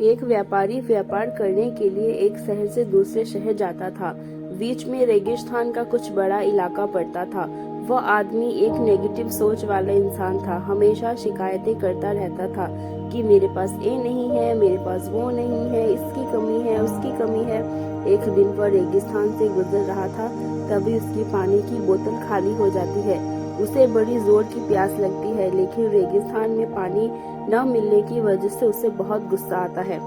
एक व्यापारी व्यापार करने के लिए एक शहर से दूसरे शहर जाता था। बीच में रेगिस्तान का कुछ बड़ा इलाका पड़ता था। वह आदमी एक नेगेटिव सोच वाला इंसान था। हमेशा शिकायतें करता रहता था कि मेरे पास ये नहीं है, मेरे पास वो नहीं है, इसकी कमी है, उसकी कमी है। एक दिन वह रेगिस्तान से गुजर रहा था, तभी उसकी पानी की बोतल खाली हो जाती है। उसे बड़ी जोर की प्यास लगती है, लेकिन रेगिस्तान में पानी न मिलने की वजह से उसे बहुत गुस्सा आता है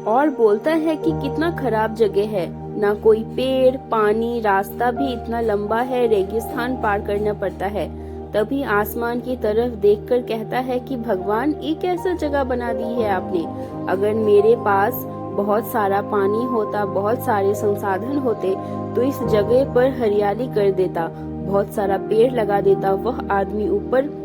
और बोलता है कि कितना खराब जगह है, ना कोई पेड़, पानी, रास्ता भी इतना लंबा है, रेगिस्तान पार करना पड़ता है। तभी आसमान की तरफ देखकर कहता है कि भगवान, ये कैसा जगह बना दी है आपने। अगर मेरे पास बहुत सारा पानी होता, बहुत सारे संसाधन होते, तो इस जगह पर हरियाली कर देता, बहुत सारा पेड़ लगा देता। वह आदमी ऊपर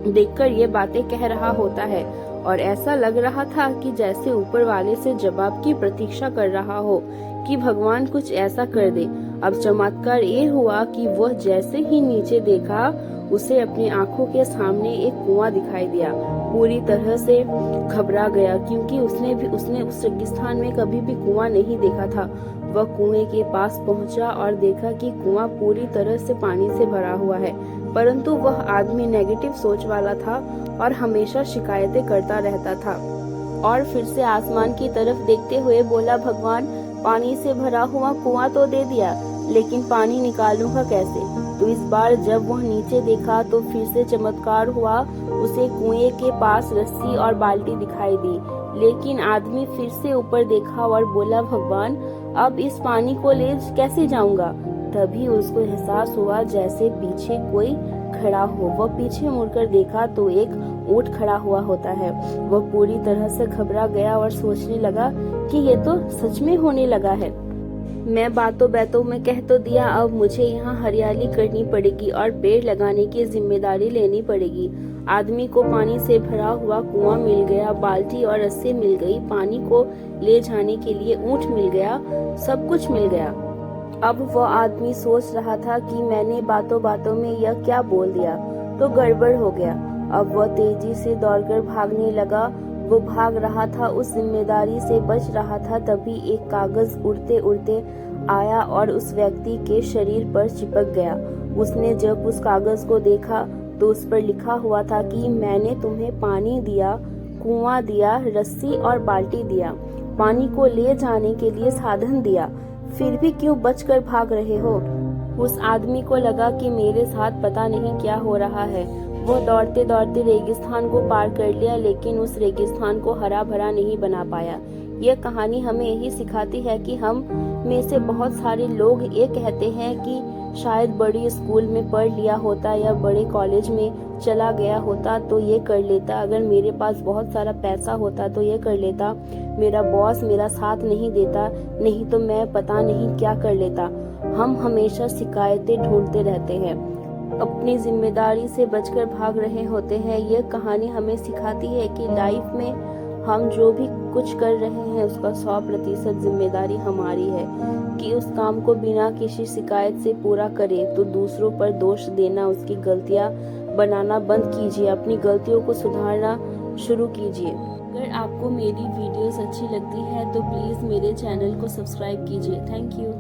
देखकर ये बातें कह रहा होता है और ऐसा लग रहा था कि जैसे ऊपर वाले से जवाब की प्रतीक्षा कर रहा हो कि भगवान कुछ ऐसा कर दे। अब चमत्कार ये हुआ कि वह जैसे ही नीचे देखा, उसे अपनी आंखों के सामने एक कुआं दिखाई दिया। पूरी तरह से घबरा गया, क्योंकि उसने उस रेगिस्तान में कभी भी कुआं नहीं देखा था। वह कुएं के पास पहुंचा और देखा कि कुआं पूरी तरह से पानी से भरा हुआ है, परंतु वह आदमी नेगेटिव सोच वाला था और हमेशा शिकायतें करता रहता था। और फिर से आसमान की तरफ देखते हुए बोला, भगवान, पानी से भरा हुआ कुआं तो दे दिया, लेकिन पानी निकालूंगा कैसे। तो इस बार जब वह नीचे देखा तो फिर से चमत्कार हुआ। उसे कुएं के पास रस्सी और बाल्टी दिखाई दी, लेकिन आदमी फिर से ऊपर देखा और बोला, भगवान, अब इस पानी को ले कैसे जाऊंगा। तभी उसको एहसास हुआ जैसे पीछे कोई खड़ा हो। वह पीछे मुड़कर देखा तो एक ऊंट खड़ा हुआ होता है। वह पूरी तरह से घबरा गया और सोचने लगा कि ये तो सच में होने लगा है। मैं बातों बातों में कह तो दिया, अब मुझे यहाँ हरियाली करनी पड़ेगी और पेड़ लगाने की जिम्मेदारी लेनी पड़ेगी। आदमी को पानी से भरा हुआ कुआं मिल गया, बाल्टी और रस्सी मिल गई, पानी को ले जाने के लिए ऊंट मिल गया, सब कुछ मिल गया। अब वह आदमी सोच रहा था कि मैंने बातों बातों में यह क्या बोल दिया, तो गड़बड़ हो गया। अब वह तेजी से दौड़कर भागने लगा। वो भाग रहा था, उस जिम्मेदारी से बच रहा था। तभी एक कागज उड़ते उड़ते आया और उस व्यक्ति के शरीर पर चिपक गया। उसने जब उस कागज को देखा तो उस पर लिखा हुआ था कि मैंने तुम्हें पानी दिया, कुआं दिया, रस्सी और बाल्टी दिया, पानी को ले जाने के लिए साधन दिया, फिर भी क्यों बचकर भाग रहे हो। उस आदमी को लगा कि मेरे साथ पता नहीं क्या हो रहा है। वो दौड़ते दौड़ते रेगिस्तान को पार कर लिया, लेकिन उस रेगिस्तान को हरा भरा नहीं बना पाया। यह कहानी हमें यही सिखाती है कि हम में से बहुत सारे लोग ये कहते हैं कि शायद बड़ी स्कूल में पढ़ लिया होता या बड़े कॉलेज में चला गया होता तो ये कर लेता, अगर मेरे पास बहुत सारा पैसा होता तो ये कर लेता, मेरा बॉस मेरा साथ नहीं देता, नहीं तो मैं पता नहीं क्या कर लेता। हम हमेशा शिकायतें ढूंढते रहते हैं, अपनी जिम्मेदारी से बचकर भाग रहे होते हैं। यह कहानी हमें सिखाती है कि लाइफ में हम जो भी कुछ कर रहे हैं उसका 100% जिम्मेदारी हमारी है। कि उस काम को बिना किसी शिकायत से पूरा करें तो दूसरों पर दोष देना, उसकी गलतियां बनाना बंद कीजिए, अपनी गलतियों को सुधारना शुरू कीजिए। अगर आपको मेरी वीडियोस अच्छी लगती है तो प्लीज़ मेरे चैनल को सब्सक्राइब कीजिए। Thank you.